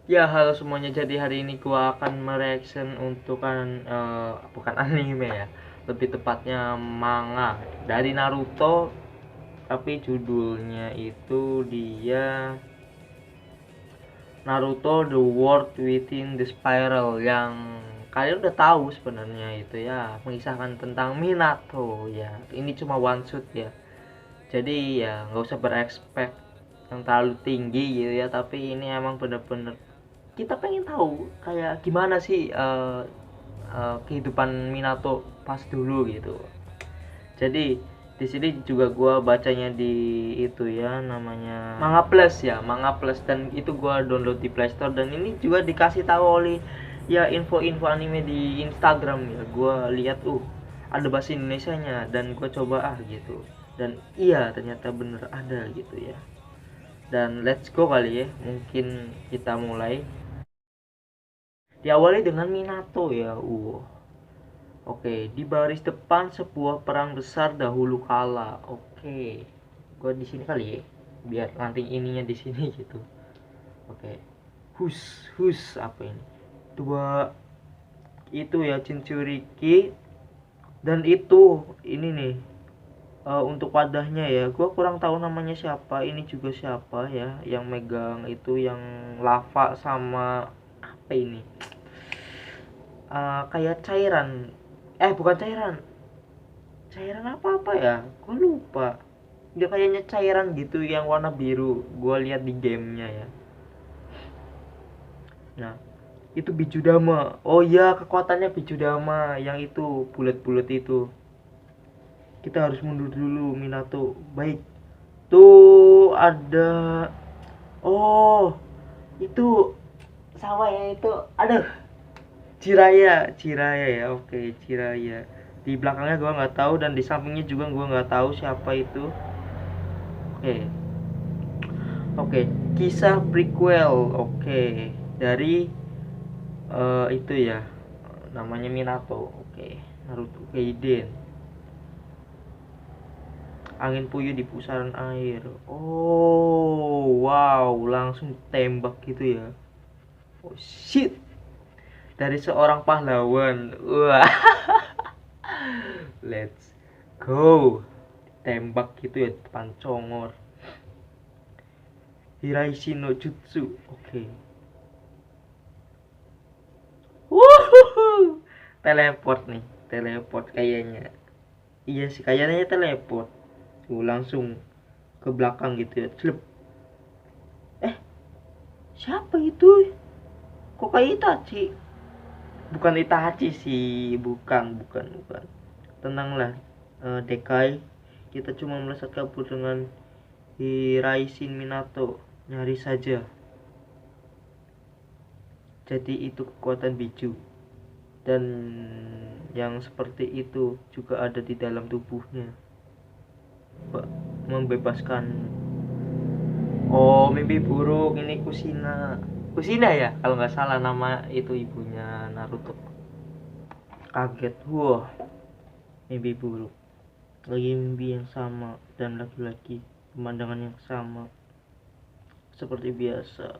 Ya, halo semuanya. Jadi hari ini gua akan mereaction untuk bukan anime ya. Lebih tepatnya manga dari Naruto, tapi judulnya itu dia Naruto The World Within the Spiral, yang kalian udah tahu sebenarnya itu ya, mengisahkan tentang Minato ya. Ini cuma one shot ya. Jadi ya nggak usah berekspek yang terlalu tinggi gitu ya, tapi ini emang bener-bener kita pengen tahu kayak gimana sih kehidupan Minato pas dulu gitu. Jadi di sini juga gua bacanya di itu ya, namanya Manga Plus ya, Manga Plus, dan itu gua download di Play Store, dan ini juga dikasih tahu oleh ya info-info anime di Instagram ya. Gua lihat ada bahasa Indonesianya dan gua coba gitu. Dan iya ternyata bener ada gitu ya. Dan let's go kali ya, mungkin kita mulai. Diawali dengan Minato ya. Oke, di baris depan sebuah perang besar dahulu kala. Oke. Gua di sini kali ya. Biar nanti ininya di sini gitu. Oke. Hus, hus apa ini? Dua itu ya, Jinchuriki, dan itu ini nih, untuk wadahnya ya. Gua kurang tahu namanya siapa. Ini juga siapa ya yang megang itu, yang lava sama apa ini? Kayak cairan, bukan cairan, cairan apa apa ya, gue lupa. Dia kayaknya cairan gitu yang warna biru, gue lihat di gamenya ya. Nah, itu Bijudama. Oh iya, kekuatannya Bijudama yang itu bulat-bulat itu. Kita harus mundur dulu, Minato. Baik, tuh ada. Oh, itu sama yang itu. Aduh, Jiraya, Jiraya ya. Oke, Jiraya. Di belakangnya gua nggak tahu, dan di sampingnya juga gua nggak tahu siapa itu. Oke. Oke, kisah prequel. Oke, dari itu ya, namanya Minato. Oke, Naruto Gaiden. Angin puyuh di pusaran air. Oh, wow, langsung tembak gitu ya. Oh shit, dari seorang pahlawan. Wah, let's go. Tembak gitu ya, depan congor. Hiraishi no Jutsu. Oke. Wuhu. Teleport nih, teleport kayaknya. Iya sih, kayaknya teleport. Tuh langsung ke belakang gitu ya. Celep. Eh, siapa itu? Kok kayak Itachi? Bukan Itachi sih, bukan. Tenanglah, Dekai. Kita cuma melesat kabur dengan Hiraisin Minato. Nyari saja. Jadi itu kekuatan biju. Dan yang seperti itu juga ada di dalam tubuhnya. Membebaskan. Oh, mimpi buruk ini Kusina. Kusina ya, kalau nggak salah nama itu ibunya Naruto. Kaget, wah, mimpi buruk. Lagi mimpi yang sama, dan lagi-lagi pemandangan yang sama. Seperti biasa.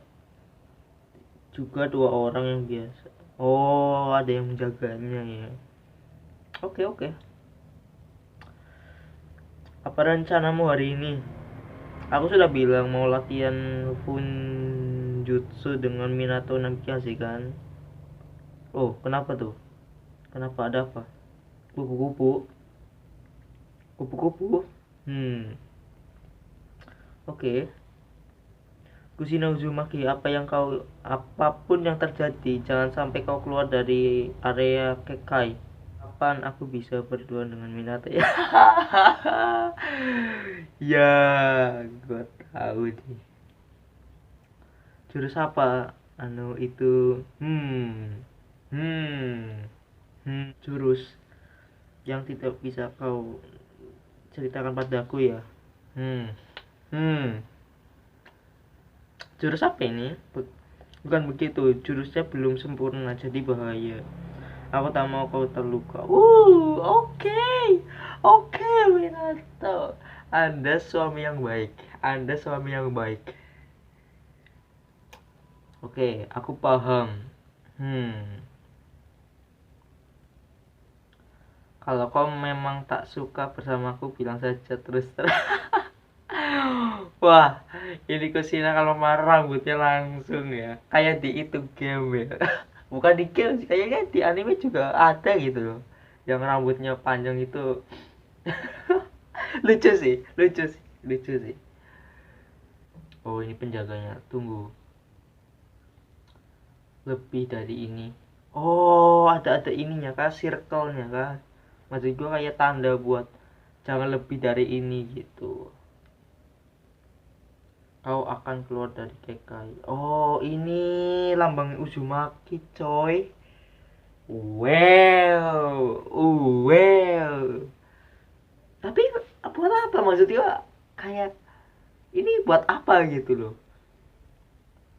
Juga dua orang yang biasa. Oh, ada yang menjaganya ya. Oke, oke. Apa rencanamu hari ini? Aku sudah bilang mau latihan Funjutsu dengan Minato Namikaze kan? Oh, kenapa tuh? Kenapa, ada apa? Kupu-kupu? Kupu-kupu? Hmm, oke. Kushina Uzumaki, apapun yang terjadi, jangan sampai kau keluar dari area Kekai. Kapan aku bisa berdua dengan Minato ya? Ya, gue tahu nih. Jurus apa? Anu itu. Hmm. Jurus yang tidak bisa kau ceritakan padaku ya. Hmm. Hmm. Jurus apa ini? Bukan begitu, jurusnya belum sempurna, jadi bahaya. Aku tak mau kau terluka. Oke. Oke, Minato. Anda suami yang baik. Anda suami yang baik. Oke, aku paham. Kalau kau memang tak suka bersamaku, bilang saja terus terang. Wah, ini Kusina kalau marah rambutnya langsung ya. Kayak di itu game ya. Bukan di game sih, kayaknya di anime juga ada gitu loh. Yang rambutnya panjang itu. Lucu sih, lucu sih, lucu sih. Oh, ini penjaganya. Tunggu. Lebih dari ini. Oh, ada ininya kah? Circle-nya kah? Maksud gue kayak tanda buat jangan lebih dari ini gitu. Kau akan keluar dari Kekai. Oh, ini lambang Uzumaki, coy. Well, well. Tapi buat apa maksudnya? Kayak ini buat apa gitu loh?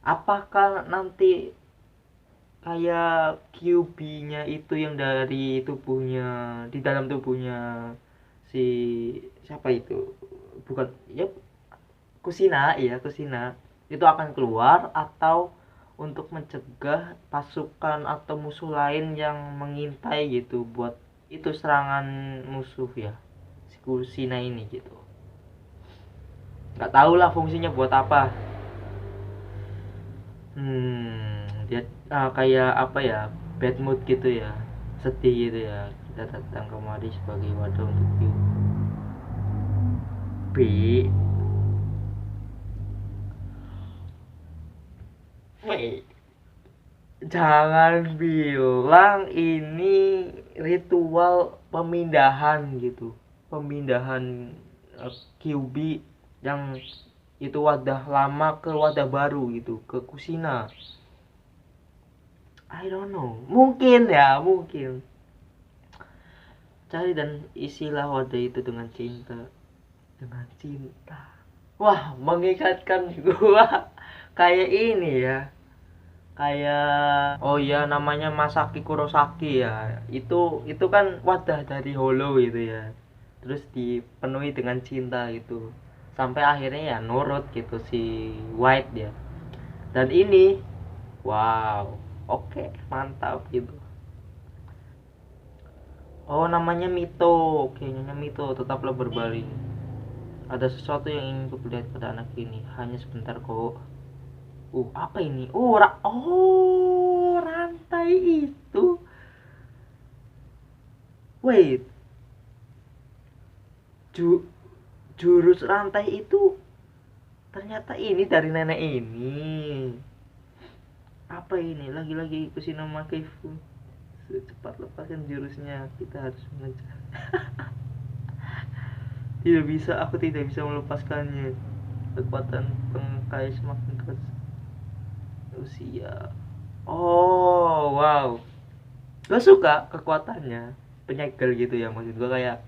Apakah nanti kayak QB-nya itu yang dari tubuhnya, di dalam tubuhnya si siapa itu? Bukan, ya Kusina, iya Kusina. Itu akan keluar atau untuk mencegah pasukan atau musuh lain yang mengintai gitu buat itu serangan musuh ya. Si Kusina ini gitu. Nggak tahu lah fungsinya buat apa. Dia kayak apa ya, bad mood gitu ya, sedih gitu ya. Kita datang kemari sebagai wadah untuk B. Wait, jangan bilang ini ritual pemindahan gitu, pemindahan QB yang itu wadah lama ke wadah baru gitu, ke Kusina. I don't know, mungkin ya, mungkin. Cari dan isilah wadah itu dengan cinta. Dengan cinta. Wah, mengingatkan gua kayak ini ya. Kayak oh ya, namanya Masaki Kurosaki ya. Itu kan wadah dari Hollow gitu ya. Terus dipenuhi dengan cinta gitu. Sampai akhirnya ya nurut gitu si White ya. Dan ini wow, oke, mantap gitu. Oh, namanya Mito. Oke, nyonya Mito, tetaplah berbaring. Ada sesuatu yang ingin kuperlihat pada anak ini. Hanya sebentar kok. Apa ini? Rantai itu. Wait, ju, jurus rantai itu ternyata ini dari nenek ini. Apa ini? Lagi-lagi Kushinoma Keifu. Secepat lepaskan jurusnya. Kita harus mengejar. Tidak bisa, aku tidak bisa melepaskannya. Kekuatan pengkai semakin keras. Usia. Oh, wow. Gue suka kekuatannya. Penyegel gitu ya, maksud gue kayak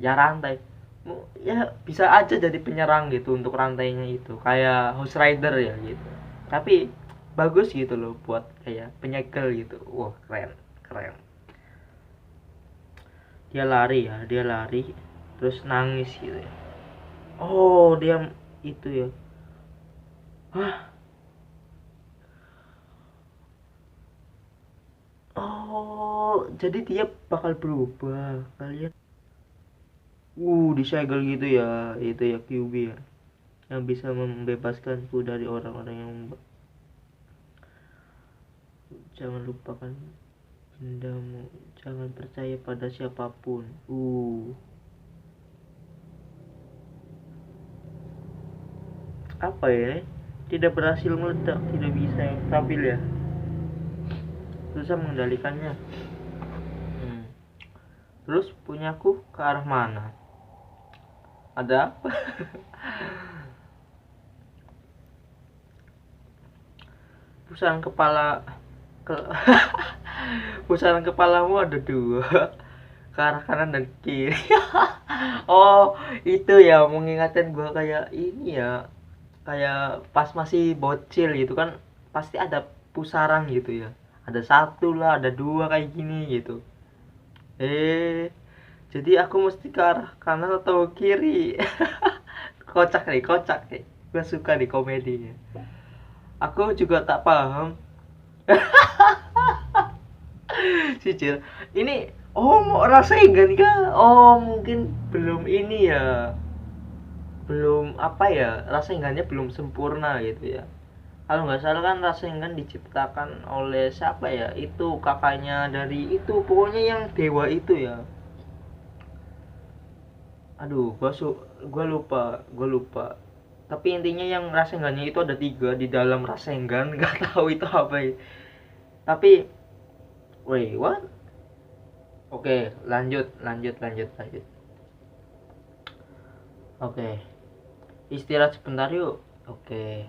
ya rantai. Ya bisa aja jadi penyerang gitu untuk rantainya itu. Kayak House Rider ya gitu. Tapi bagus gitu loh buat kayak penyegel gitu. Wah, keren, keren. Dia lari ya, dia lari terus nangis gitu ya. Oh, dia itu ya. Hah? Oh, jadi dia bakal berubah. Kalian disegel gitu ya. Itu ya QB ya. Yang bisa membebaskanku dari orang-orang yang jangan lupakan dendamu. Jangan percaya pada siapapun. Apa ya? Tidak berhasil meledak, tidak bisa yang stabil ya. Susah mengendalikannya. Terus punyaku ke arah mana? Ada apa? Pusaran kepala ke pusaran kepalamu ada dua, ke arah kanan dan kiri. Oh, itu ya mengingatkan gua kayak ini ya, kayak pas masih bocil gitu kan pasti ada pusaran gitu ya, ada satu lah, ada dua kayak gini gitu. Jadi aku mesti ke arah kanan atau kiri? Kocak nih, kocak nih. Gue suka nih komedinya. Aku juga tak paham. Jujur, ini mau Rasengan kah? Oh, mungkin belum ini ya. Belum apa ya? Rasengannya belum sempurna gitu ya. Kalau nggak salah kan Rasengan diciptakan oleh siapa ya? Itu kakaknya dari itu, pokoknya yang dewa itu ya. Aduh, gua lupa. Tapi intinya yang Rasengannya itu ada 3 di dalam Rasengan. Nggak tahu itu apa ya. Tapi, wait, what? Oke, lanjut. Oke, istirahat sebentar yuk. Oke.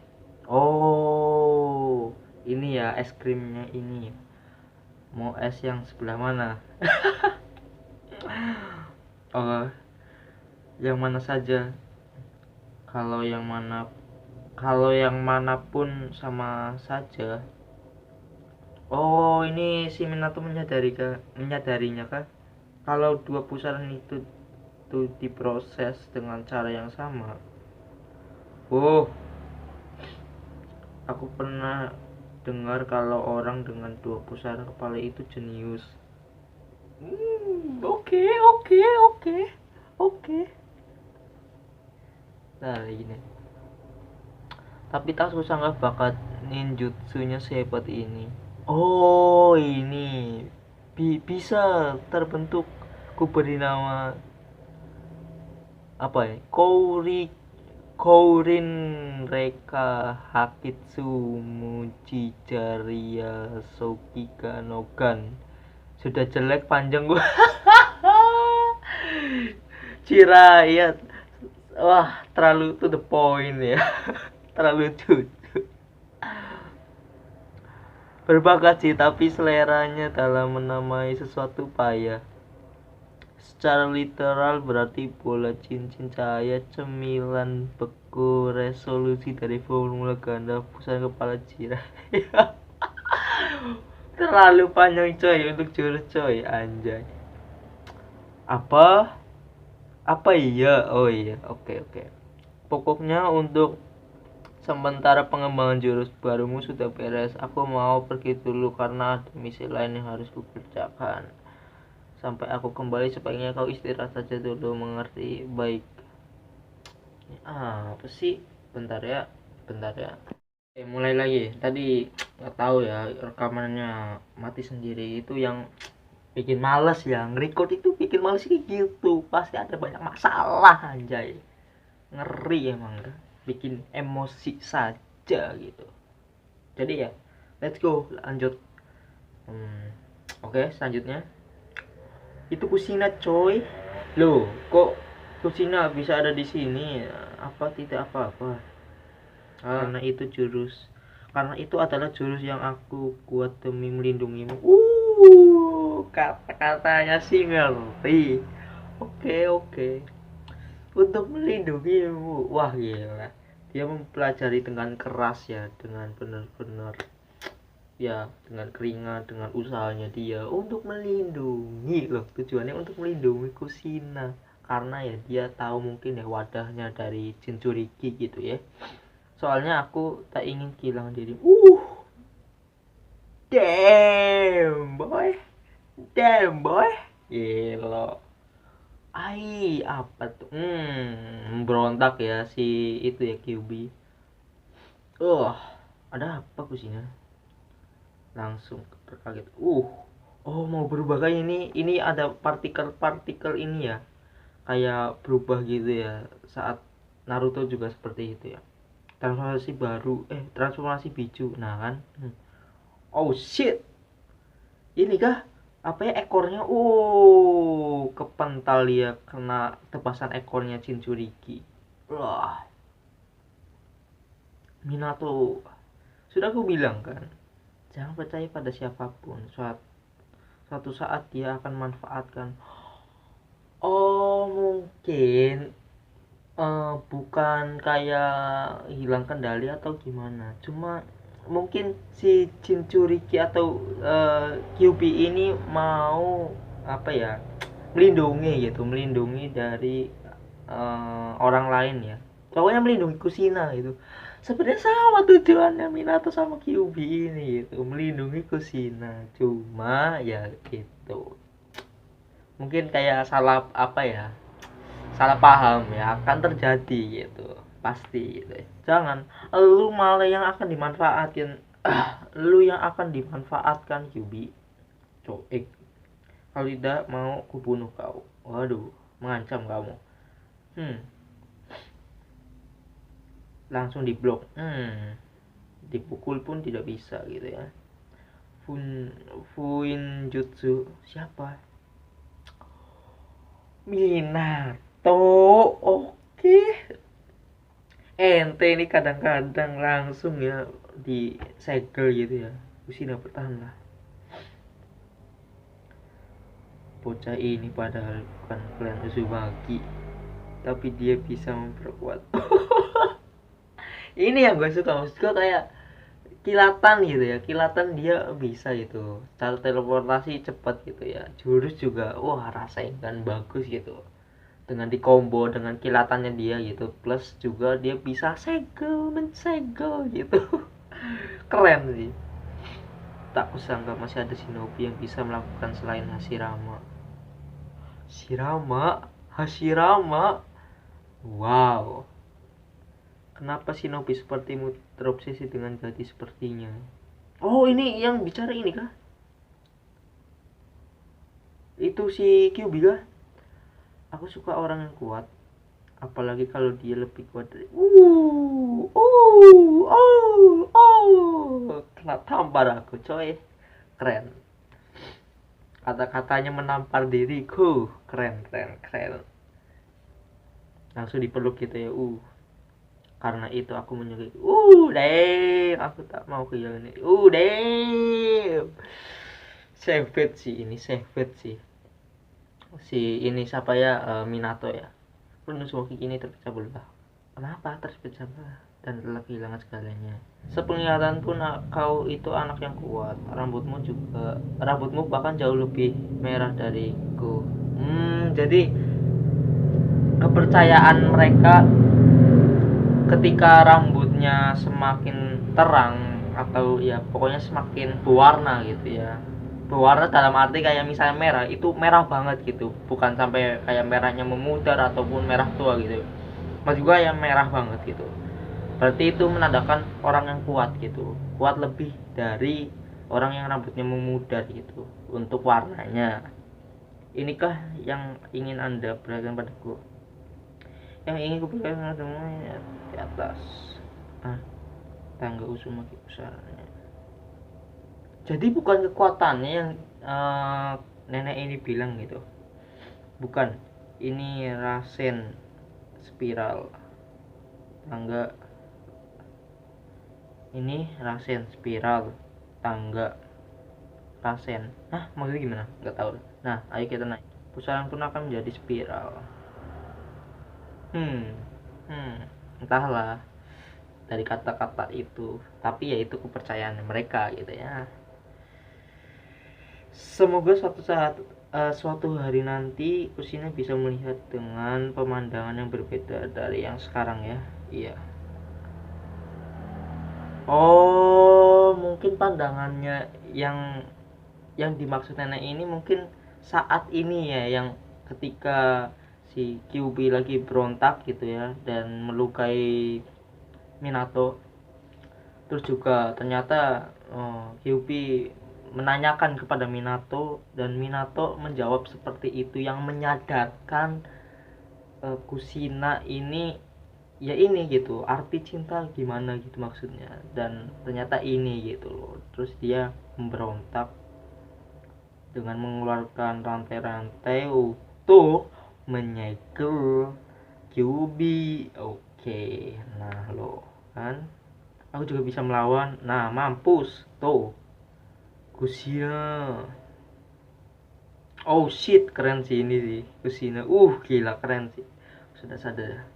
Oh, ini ya es krimnya ini. Mau es yang sebelah mana? Oh, yang mana saja. Kalau yang mana, kalau yang manapun sama saja. Oh, ini si Minato menyadarinya kah? Kalau dua pusaran itu tuh diproses dengan cara yang sama. Oh, aku pernah dengar kalau orang dengan dua pusara kepala itu jenius. Oke, oke, oke, oke. Nah, ini. Tapi tak sangka bakat ninjutsunya sehebat ini. Oh, ini bisa terbentuk. Ku beri nama apa ya? Kourin Reka Hakitsu Mujijaria Soukika Nogan. Sudah jelek panjang gua. Cira ya. Wah, terlalu to the point ya. Terlalu jujur. Berbakat sih, tapi seleranya dalam menamai sesuatu payah. Secara literal berarti bola cincin cahaya cemilan beku resolusi dari formula ganda pusat kepala Cira. Terlalu panjang coy untuk jurus coy, anjay. Apa? Apa iya? Oh iya, oke. Pokoknya untuk sementara pengembangan jurus barumu sudah beres. Aku mau pergi dulu karena ada misi lain yang harus kukerjakan. Sampai aku kembali sebaiknya kau istirahat saja dulu, mengerti? Baik. Apa sih? Bentar ya. Mulai lagi. Tadi nggak tahu ya, rekamannya mati sendiri. Itu yang bikin males ya. Nge-record itu bikin males kayak gitu. Pasti ada banyak masalah anjay. Ngeri emang kan. Bikin emosi saja gitu. Jadi ya, let's go lanjut. Oke, selanjutnya itu Kusina coy. Loh, kok Kusina bisa ada di sini? Apa tidak apa-apa? Karena itu adalah jurus yang aku buat demi melindungimu. Kata-katanya sih ngerti. Oke. Untuk melindungimu. Wah, gila. Dia mempelajari dengan keras ya, dengan benar-benar ya, dengan keringat, dengan usahanya dia untuk melindungi loh, tujuannya untuk melindungi Kusina karena ya dia tahu mungkin ya wadahnya dari Jinchuriki gitu ya. Soalnya aku tak ingin kehilangan diri. Damn boy, gila. Apa tuh? Berontak ya si itu ya, Kyubi. Ada apa Kusina? Langsung terkaget. Mau berubah kayak ini ada partikel ini ya, kayak berubah gitu ya. Saat Naruto juga seperti itu ya, transformasi biju. Nah kan, oh shit, ini kah apa ya, ekornya kepental ya, kena tebasan ekornya Jinchuriki. Wah, Minato, sudah aku bilang kan, jangan percaya pada siapapun. Suatu saat dia akan manfaatkan. Mungkin bukan kayak hilang kendali atau gimana. Cuma mungkin si Jinchuriki atau Kyuubi ini mau apa ya, melindungi dari orang lain ya. Pokoknya melindungi Kusina gitu. Sebenarnya sama tujuannya Minato sama Kyuubi ini gitu, melindungi Kushina. Cuma ya gitu. Mungkin kayak salah apa ya? Salah paham ya akan terjadi gitu. Pasti gitu. Jangan lu malah yang akan dimanfaatin. Lu yang akan dimanfaatkan Kyuubi. Coek. Kalau tidak mau kubunuh kau. Waduh, mengancam kamu. Hmm, langsung diblok. Dipukul pun tidak bisa gitu ya. Fuin Jutsu siapa? Minato. Oke. Ente ini kadang-kadang langsung ya disegel gitu ya. Kushina bertahanlah. Bocah ini padahal bukan klan Uzumaki, tapi dia bisa memperkuat. Ini yang gue suka, maksud gue kayak kilatan gitu ya, kilatan dia bisa gitu, cara teleportasi cepat gitu ya, jurus juga wah rasain kan bagus gitu, dengan di combo dengan kilatannya dia gitu, plus juga dia bisa mensegel gitu. Keren sih. Tak kusangka masih ada shinobi yang bisa melakukan selain Hashirama. Wow, kenapa shinobi sepertimu terobsesi dengan gadis sepertinya? Oh, ini yang bicara ini kah? Itu si Kyuubi kah? Aku suka orang yang kuat, apalagi kalau dia lebih kuat dari kena tampar aku coy. Keren, kata-katanya menampar diriku. Keren. Langsung dipeluk gitu ya. Karena itu aku menyukai. Damn, aku tak mau kehilangan ini. Damn. Savage sih ini, savage sih. Si ini siapa ya? Minato ya. Uzumaki ini terpecah belah. Kenapa terpecah belah dan telah kehilangan segalanya? Sepenglihatan pun kau itu anak yang kuat. Rambutmu bahkan jauh lebih merah dariku. Jadi kepercayaan mereka ketika rambutnya semakin terang atau ya pokoknya semakin berwarna gitu ya, berwarna dalam arti kayak misalnya merah, itu merah banget gitu, bukan sampai kayak merahnya memudar ataupun merah tua gitu, maksud juga yang merah banget gitu, berarti itu menandakan orang yang kuat gitu, kuat lebih dari orang yang rambutnya memudar gitu untuk warnanya. Inikah yang ingin Anda perhatikan padaku? Yang ingin kuperlihatkan semuanya di atas tangga Uzumaki besarnya. Jadi bukan kekuatannya yang nenek ini bilang gitu, bukan, ini Rasen spiral tangga, ini Rasen spiral tangga Rasen. Maksudnya gimana, nggak tahu. Nah, ayo kita naik. Pusaran pun akan menjadi spiral. Entahlah dari kata-kata itu, tapi ya itu kepercayaan mereka gitu ya. Semoga suatu hari nanti Kushina bisa melihat dengan pemandangan yang berbeda dari yang sekarang ya. Iya. Oh, mungkin pandangannya yang dimaksud nenek ini mungkin saat ini ya, yang ketika si Kyuubi lagi berontak gitu ya dan melukai Minato, terus juga ternyata Kyuubi menanyakan kepada Minato dan Minato menjawab seperti itu, yang menyadarkan Kushina ini ya ini gitu, arti cinta gimana gitu maksudnya, dan ternyata ini gitu loh. Terus dia memberontak dengan mengeluarkan rantai-rantai untuk menyegel Kyuubi. Oke, nah lo kan, aku juga bisa melawan. Nah, mampus tuh Kushina. Oh shit, keren sih ini sih Kushina. Gila keren sih. Sudah sadar.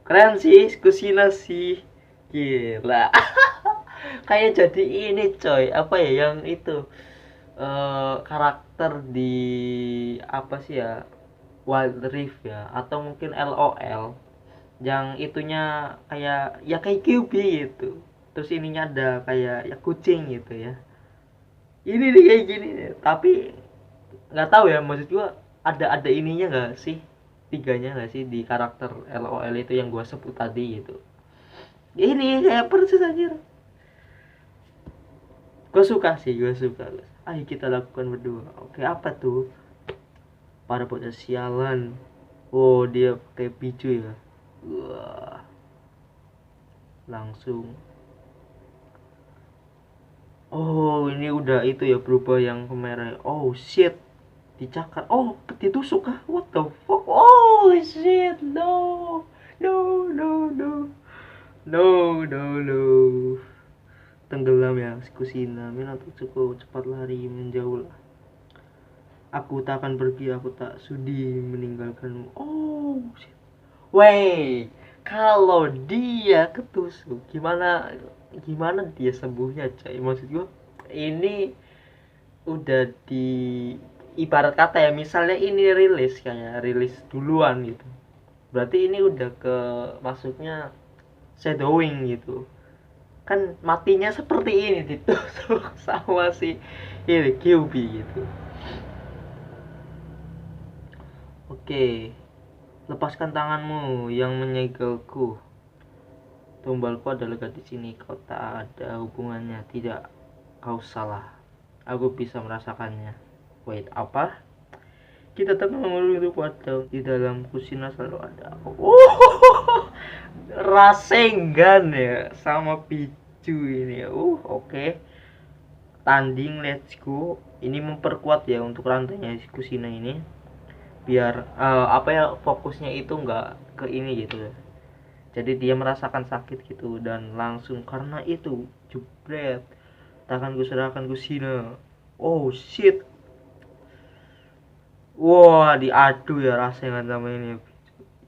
Keren sih Kushina sih. Gila. Kayak jadi ini coy, apa ya yang itu karakter di apa sih ya, Wild Rift ya, atau mungkin LOL, yang itunya kayak ya kayak QB gitu, terus ininya ada kayak ya kucing gitu ya, ini nih kayak gini nih. Tapi nggak tahu ya, maksud gua ada ininya nggak sih, tiganya nggak sih di karakter LOL itu yang gua sebut tadi gitu. Ini kayak persis aja. Gue suka sih, gue suka. Ayo kita lakukan berdua. Oke, apa tuh? Para bocah sialan. Oh, dia pakai picu ya. Wah, langsung. Oh, ini udah itu ya, berubah yang ke merah. Oh shit, dicakar. Oh, ditusuk kah? What the fuck? Oh shit, no, no, no, no, no, no, no. Tenggelam ya, Kusina. Minato cukup cepat lari menjauh. Aku tak akan pergi, aku tak sudi meninggalkanmu. Oh shit. Wey, kalau dia ketusuk, gimana gimana dia sembuhnya, coy? Maksud gua, ini udah di ibarat kata ya, misalnya ini rilis kayak rilis duluan gitu. Berarti ini udah ke masuknya shadowing gitu. Kan matinya seperti ini ditusuk sama si ini QB gitu. Oke, lepaskan tanganmu yang menyegelku. Tumbalku adalah gadis sini. Kau tak ada hubungannya. Tidak, kau salah. Aku bisa merasakannya. Wait, apa? Kita tengah mengeluh pada di dalam kusina selalu ada. Oh, Rasengan ya sama Picu ini. Oke. Tanding, let's go. Ini memperkuat ya untuk rantainya kusina ini. Biar apa ya, fokusnya itu nggak ke ini gitu ya. Jadi dia merasakan sakit gitu dan langsung karena itu jebret, takkan ku serahkan Kusina. Oh shit, wah diadu ya rasanya sama ini,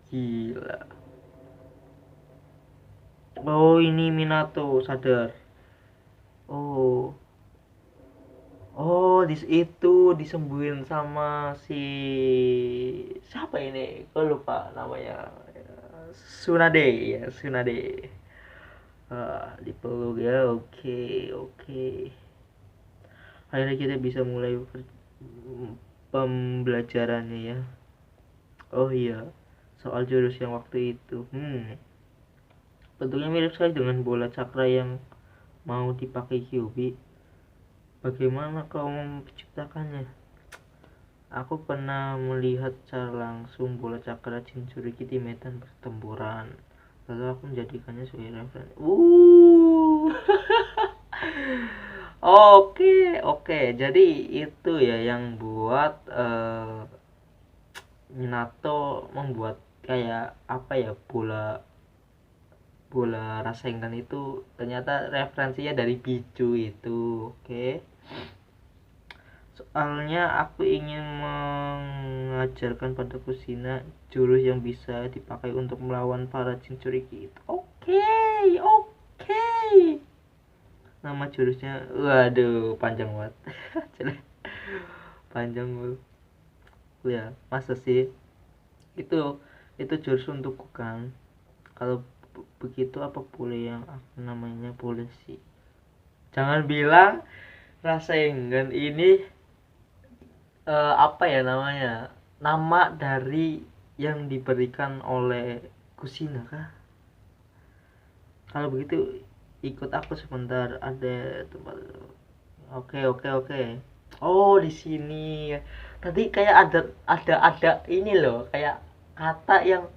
gila. Oh ini Minato sadar. Oh, oh itu disembuhin sama si siapa ini, gue lupa namanya. Tsunade ya, Tsunade. Dipeluk ya, oke, oke. Akhirnya kita bisa mulai pembelajarannya ya. Oh iya, soal jurus yang waktu itu. Bentuknya mirip sekali dengan bola cakra yang mau dipakai Kyuubi. Bagaimana kau menciptakannya? Aku pernah melihat secara langsung bola cakra Jinchuriki di medan pertempuran. Lalu aku menjadikannya sebagai referensi. Oke, oke. Jadi itu ya yang buat Minato membuat kayak apa ya, bola bola Rasengan itu ternyata referensinya dari Pichu itu. Oke. Soalnya aku ingin mengajarkan pada Kusina jurus yang bisa dipakai untuk melawan para Jinchuriki itu. Oke, oke. Nama jurusnya, waduh, panjang banget. Panjang banget. Ya, masa sih? Itu itu jurus untukku kan. Kalau begitu apa boleh yang aku namanya boleh sih. Jangan bilang Rasengan ini apa ya namanya? Nama dari yang diberikan oleh Kusina kah? Kalau begitu ikut aku sebentar, ada tempat. Oke, oke, oke. Oh, di sini. Tadi kayak ada ini loh, kayak kata yang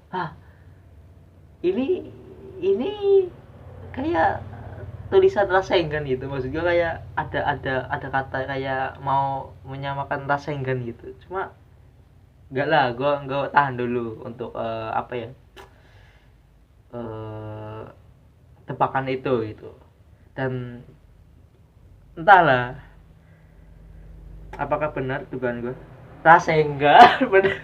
ini kayak tulisan Rasengan gitu. Maksud gue kayak ada kata kayak mau menyamakan Rasengan gitu. Cuma enggak lah, gue tahan dulu untuk apa ya? eh Tebakan itu gitu. Dan entahlah apakah benar dugaan gue. Rasengan benar.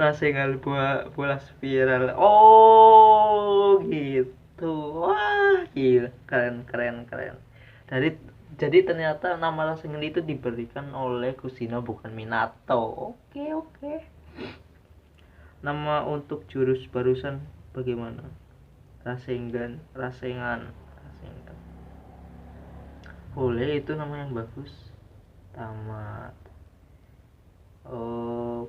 Rasengan bola spiral. Oh, gitu. Wah, gila. Keren, keren, keren. Dari jadi ternyata nama Rasengan itu diberikan oleh Kusina bukan Minato. Oke, oke. nama untuk jurus barusan bagaimana? Rasengan. Boleh, itu nama yang bagus. Tamat. Oh.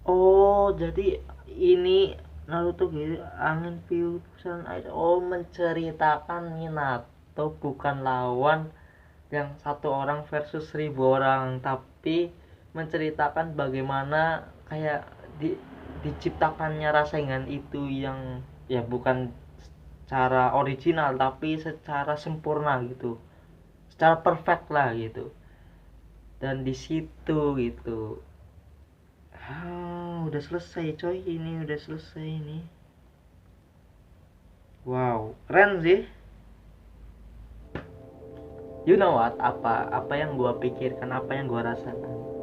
Oh, jadi ini Naruto gitu, angin piusan air. Oh, menceritakan Minato bukan lawan yang satu orang versus 1.000 orang, tapi menceritakan bagaimana kayak diciptakannya Rasengan itu, yang ya bukan secara original tapi secara sempurna gitu, secara perfect lah gitu. Dan di situ gitu, udah selesai coy, ini udah selesai ini. Wow, keren sih. You know what? Apa yang gua pikirkan, apa yang gua rasakan?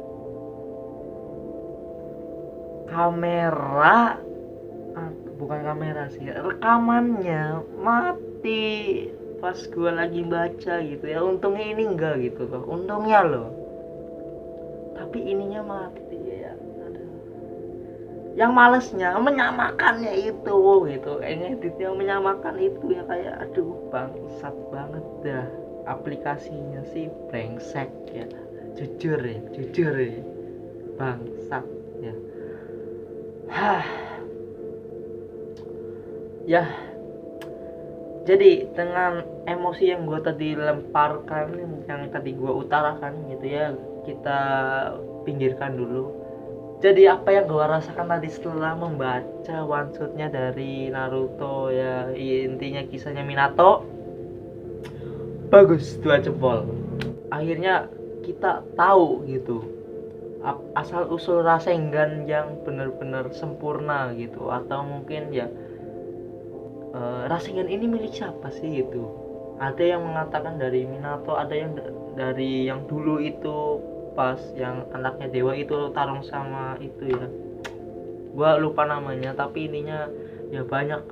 Kamera, bukan kamera sih, rekamannya mati pas gua lagi baca gitu ya. Untungnya ini enggak gitu loh, untungnya loh. Tapi ininya mati ya. Aduh. Yang malesnya menyamakannya itu gitu, ngeditnya menyamakan itu ya, kayak aduh bangsat banget dah. Aplikasinya sih brengsek ya, jujur ya bangsat ya. Ya, jadi dengan emosi yang gue tadi lemparkan, yang tadi gue utarakan gitu ya, kita pinggirkan dulu. Jadi apa yang gue rasakan tadi setelah membaca one shotnya dari Naruto ya, intinya kisahnya Minato, bagus, 2 jempol. Akhirnya kita tahu gitu asal usul Rasengan yang benar-benar sempurna gitu, atau mungkin ya Rasengan ini milik siapa sih gitu. Ada yang mengatakan dari Minato, ada yang dari yang dulu itu pas yang anaknya dewa itu tarung sama itu ya, gua lupa namanya, tapi ininya ya banyak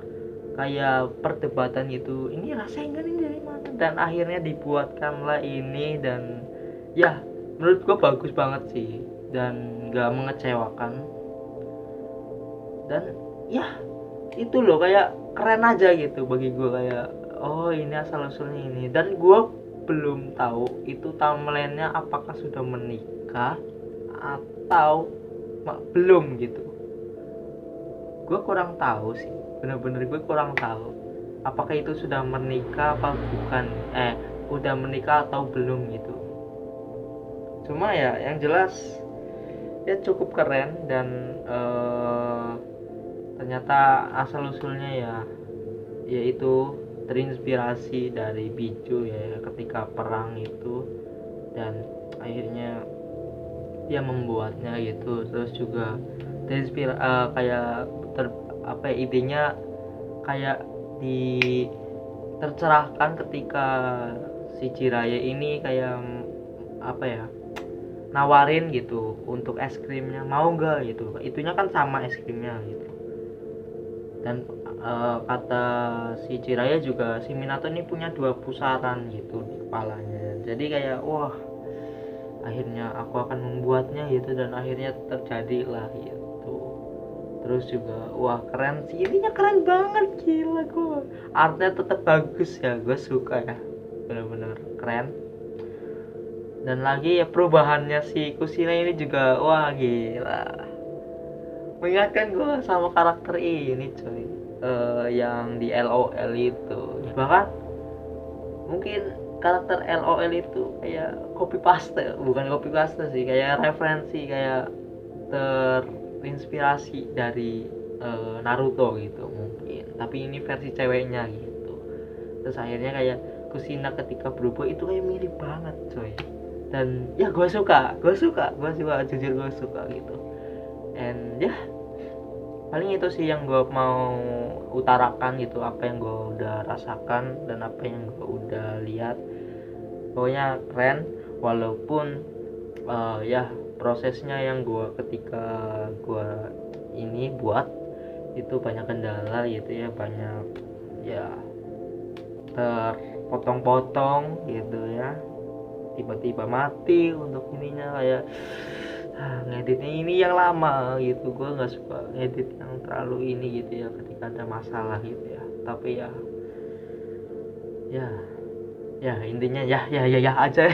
kayak perdebatan gitu, ini Rasengan ini dari mana, dan akhirnya dibuatkanlah ini. Dan ya menurut gua bagus banget sih, dan gak mengecewakan. Dan ya itu loh, kayak keren aja gitu bagi gue, kayak oh ini asal usulnya ini. Dan gue belum tahu itu timelinenya apakah sudah menikah atau belum gitu. Gue kurang tahu sih, bener-bener gue kurang tahu apakah itu sudah menikah apa bukan, udah menikah atau belum gitu. Cuma ya yang jelas ya cukup keren. Dan ternyata asal usulnya ya yaitu terinspirasi dari Biju ya, ketika perang itu, dan akhirnya dia membuatnya gitu. Terus juga terinspirasi kayak idenya kayak di tercerahkan ketika si Jiraiya ini kayak apa ya, nawarin gitu untuk es krimnya, mau nggak gitu, itunya kan sama es krimnya gitu. Dan kata si Jiraiya juga, si Minato ini punya 2 pusaran gitu di kepalanya. Jadi kayak wah, akhirnya aku akan membuatnya gitu, dan akhirnya terjadilah gitu. Terus juga wah keren sih, ininya keren banget, gila gue. Artnya tetap bagus ya, gue suka ya, bener-bener keren. Dan lagi ya perubahannya si Kushina ini juga wah gila, mengingatkan gue sama karakter ini coy, yang di LOL itu. Bahkan mungkin karakter LOL itu kayak copy paste, bukan copy paste sih, kayak referensi, kayak terinspirasi dari Naruto gitu mungkin, tapi ini versi ceweknya gitu. Terus akhirnya kayak Kushina ketika berubah itu kayak mirip banget coy. Dan ya gue suka jujur gue suka gitu. And ya paling itu sih yang gue mau utarakan gitu, apa yang gue udah rasakan dan apa yang gue udah lihat. Pokoknya keren, walaupun ya prosesnya yang gue ketika gue ini buat itu banyak kendala gitu ya, banyak terpotong-potong gitu ya, tiba-tiba mati untuk ininya, kayak ngeditnya ini yang lama gitu. Gue nggak suka ngedit yang terlalu ini gitu ya ketika ada masalah gitu ya. Tapi ya ya ya intinya ya aja.